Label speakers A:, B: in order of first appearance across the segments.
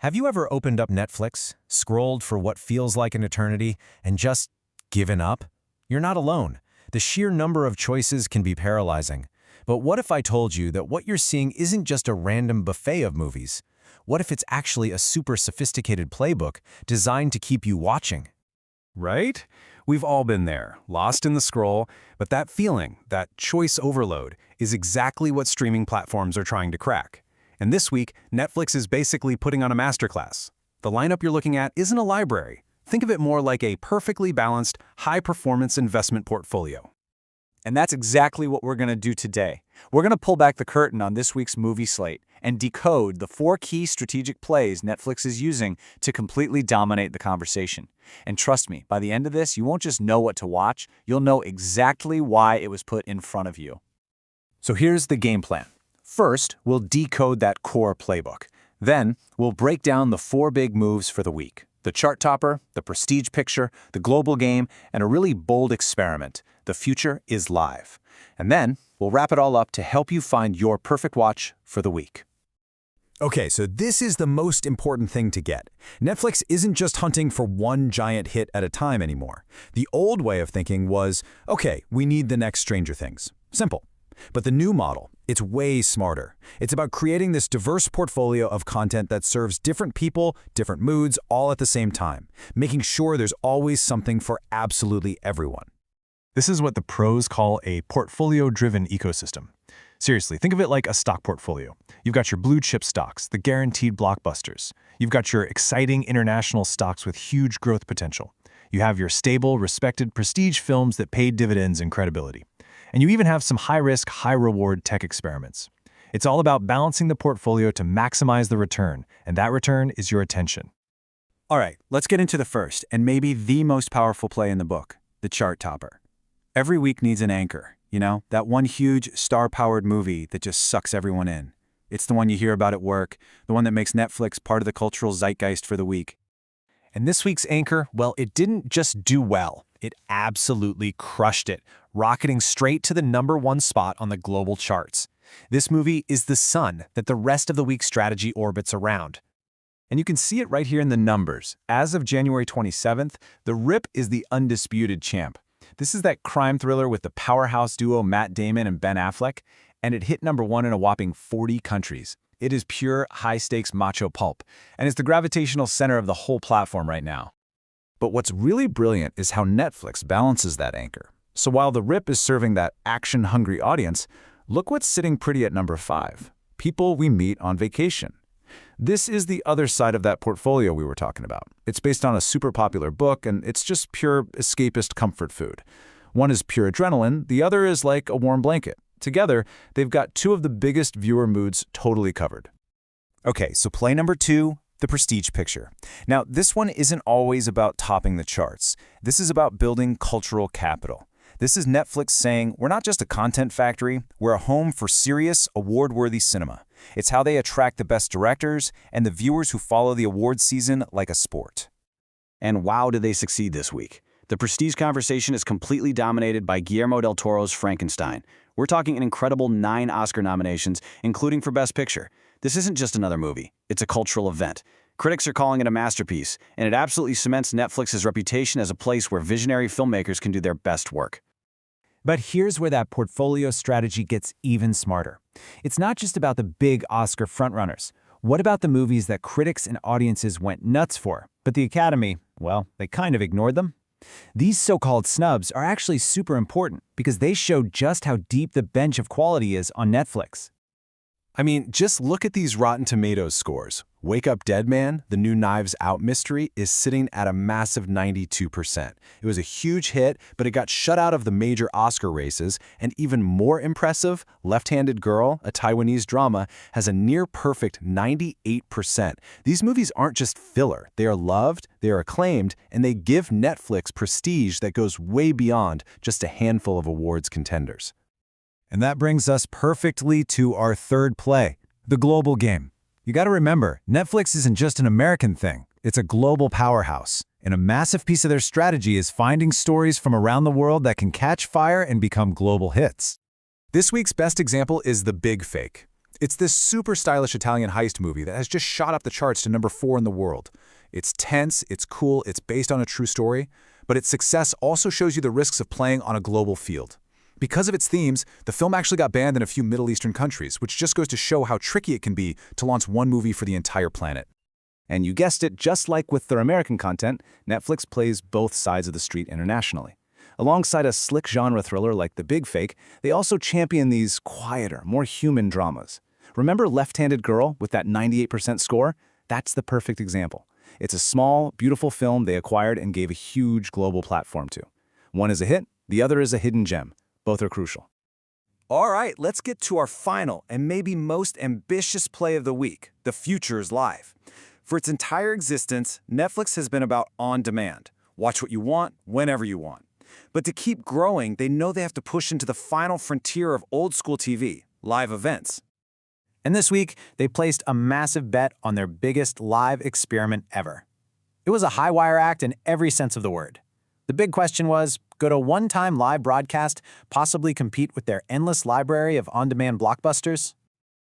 A: Have you ever opened up Netflix, scrolled for what feels like an eternity, and just given up? You're not alone. The sheer number of choices can be paralyzing. But what if I told you that what you're seeing isn't just a random buffet of movies? What if it's actually a super sophisticated playbook designed to keep you watching?
B: Right? We've all been there, lost in the scroll, but that feeling, that choice overload, is exactly what streaming platforms are trying to crack. And this week, Netflix is basically putting on a masterclass. The lineup you're looking at isn't a library. Think of it more like a perfectly balanced, high-performance investment portfolio.
C: And that's exactly what we're going to do today. We're going to pull back the curtain on this week's movie slate and decode the 4 key strategic plays Netflix is using to completely dominate the conversation. And trust me, by the end of this, you won't just know what to watch, you'll know exactly why it was put in front of you. So here's the game plan. First, we'll decode that core playbook. Then, we'll break down the 4 big moves for the week. The chart topper, the prestige picture, the global game, and a really bold experiment. The future is live. And then, we'll wrap it all up to help you find your perfect watch for the week.
D: Okay, so this is the most important thing to get. Netflix isn't just hunting for one giant hit at a time anymore. The old way of thinking was, okay, we need the next Stranger Things. Simple. But the new model, it's way smarter. It's about creating this diverse portfolio of content that serves different people, different moods, all at the same time, making sure there's always something for absolutely everyone.
E: This is what the pros call a portfolio-driven ecosystem. Seriously, think of it like a stock portfolio. You've got your blue-chip stocks, the guaranteed blockbusters. You've got your exciting international stocks with huge growth potential. You have your stable, respected prestige films that pay dividends and credibility. And you even have some high-risk, high-reward tech experiments. It's all about balancing the portfolio to maximize the return, and that return is your attention.
C: All right, let's get into the first, and maybe the most powerful play in the book, the chart topper. Every week needs an anchor, you know, that one huge, star-powered movie that just sucks everyone in. It's the one you hear about at work, the one that makes Netflix part of the cultural zeitgeist for the week.
A: And this week's anchor, well, it didn't just do well. It absolutely crushed it, rocketing straight to the #1 spot on the global charts. This movie is the sun that the rest of the week's strategy orbits around.
C: And you can see it right here in the numbers. As of January 27th, The Rip is the undisputed champ. This is that crime thriller with the powerhouse duo Matt Damon and Ben Affleck, and it hit #1 in a whopping 40 countries. It is pure, high-stakes macho pulp, and it's the gravitational center of the whole platform right now.
D: But what's really brilliant is how Netflix balances that anchor. So while The Rip is serving that action-hungry audience, look what's sitting pretty at #5. People we meet on vacation. This is the other side of that portfolio we were talking about. It's based on a super popular book, and it's just pure escapist comfort food. One is pure adrenaline, the other is like a warm blanket. Together, they've got 2 of the biggest viewer moods totally covered.
C: Okay, so play #2, the prestige picture. Now, this one isn't always about topping the charts. This is about building cultural capital. This is Netflix saying, we're not just a content factory, we're a home for serious, award-worthy cinema. It's how they attract the best directors and the viewers who follow the awards season like a sport. And wow, did they succeed this week. The prestige conversation is completely dominated by Guillermo del Toro's Frankenstein. We're talking an incredible 9 Oscar nominations, including for Best Picture. This isn't just another movie, it's a cultural event. Critics are calling it a masterpiece, and it absolutely cements Netflix's reputation as a place where visionary filmmakers can do their best work.
A: But here's where that portfolio strategy gets even smarter. It's not just about the big Oscar frontrunners. What about the movies that critics and audiences went nuts for, but the Academy, well, they kind of ignored them? These so-called snubs are actually super important because they show just how deep the bench of quality is on Netflix.
B: I mean, just look at these Rotten Tomatoes scores. Wake Up Dead Man, the new Knives Out mystery, is sitting at a massive 92%. It was a huge hit, but it got shut out of the major Oscar races, and even more impressive, Left-Handed Girl, a Taiwanese drama, has a near-perfect 98%. These movies aren't just filler. They are loved, they are acclaimed, and they give Netflix prestige that goes way beyond just a handful of awards contenders.
D: And that brings us perfectly to our third play, the global game. You got to remember, Netflix isn't just an American thing. It's a global powerhouse. And a massive piece of their strategy is finding stories from around the world that can catch fire and become global hits.
B: This week's best example is The Big Fake.
D: It's this super stylish Italian heist movie that has just shot up the charts to number 4 in the world. It's tense, it's cool, it's based on a true story, but its success also shows you the risks of playing on a global field. Because of its themes, the film actually got banned in a few Middle Eastern countries, which just goes to show how tricky it can be to launch one movie for the entire planet.
C: And you guessed it, just like with their American content, Netflix plays both sides of the street internationally. Alongside a slick genre thriller like The Big Fake, they also champion these quieter, more human dramas. Remember Left-Handed Girl with that 98% score? That's the perfect example. It's a small, beautiful film they acquired and gave a huge global platform to. One is a hit, the other is a hidden gem. Both are crucial. All right, let's get to our final and maybe most ambitious play of the week, The Future's Live. For its entire existence, Netflix has been about on-demand. Watch what you want, whenever you want. But to keep growing, they know they have to push into the final frontier of old-school TV, live events.
A: And this week, they placed a massive bet on their biggest live experiment ever. It was a high-wire act in every sense of the word. The big question was, could a one-time live broadcast possibly compete with their endless library of on-demand blockbusters?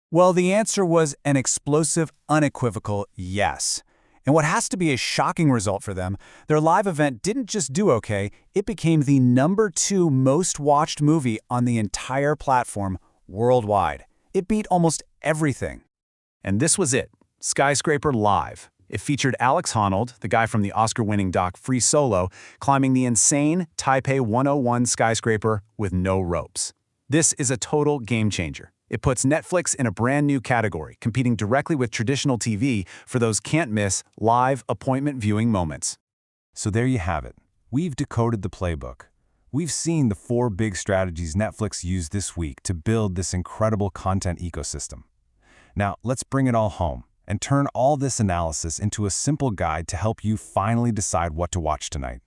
D: Well, the answer was an explosive, unequivocal yes. And what has to be a shocking result for them, their live event didn't just do okay, it became the number 2 most watched movie on the entire platform worldwide. It beat almost everything.
A: And this was it, Skyscraper Live. It featured Alex Honnold, the guy from the Oscar-winning doc Free Solo, climbing the insane Taipei 101 skyscraper with no ropes. This is a total game changer. It puts Netflix in a brand new category, competing directly with traditional TV for those can't-miss live appointment viewing moments.
B: So there you have it. We've decoded the playbook. We've seen the 4 big strategies Netflix used this week to build this incredible content ecosystem. Now, let's bring it all home and turn all this analysis into a simple guide to help you finally decide what to watch tonight.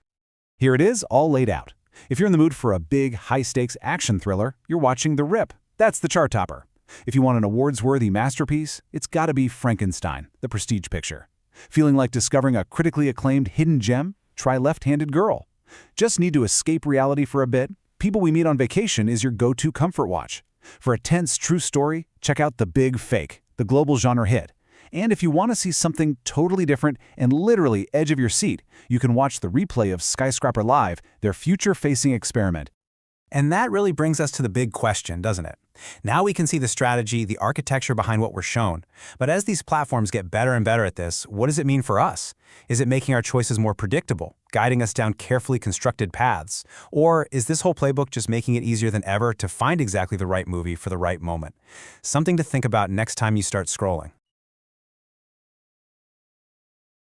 D: Here it is, all laid out. If you're in the mood for a big, high-stakes action thriller, you're watching The Rip. That's the chart topper. If you want an awards-worthy masterpiece, it's gotta be Frankenstein, the prestige picture. Feeling like discovering a critically acclaimed hidden gem? Try Left-Handed Girl. Just need to escape reality for a bit? People We Meet on Vacation is your go-to comfort watch. For a tense, true story, check out The Big Fake, the global genre hit. And if you want to see something totally different and literally edge of your seat, you can watch the replay of Skyscraper Live, their future-facing experiment.
A: And that really brings us to the big question, doesn't it? Now we can see the strategy, the architecture behind what we're shown. But as these platforms get better and better at this, what does it mean for us? Is it making our choices more predictable, guiding us down carefully constructed paths? Or is this whole playbook just making it easier than ever to find exactly the right movie for the right moment? Something to think about next time you start scrolling.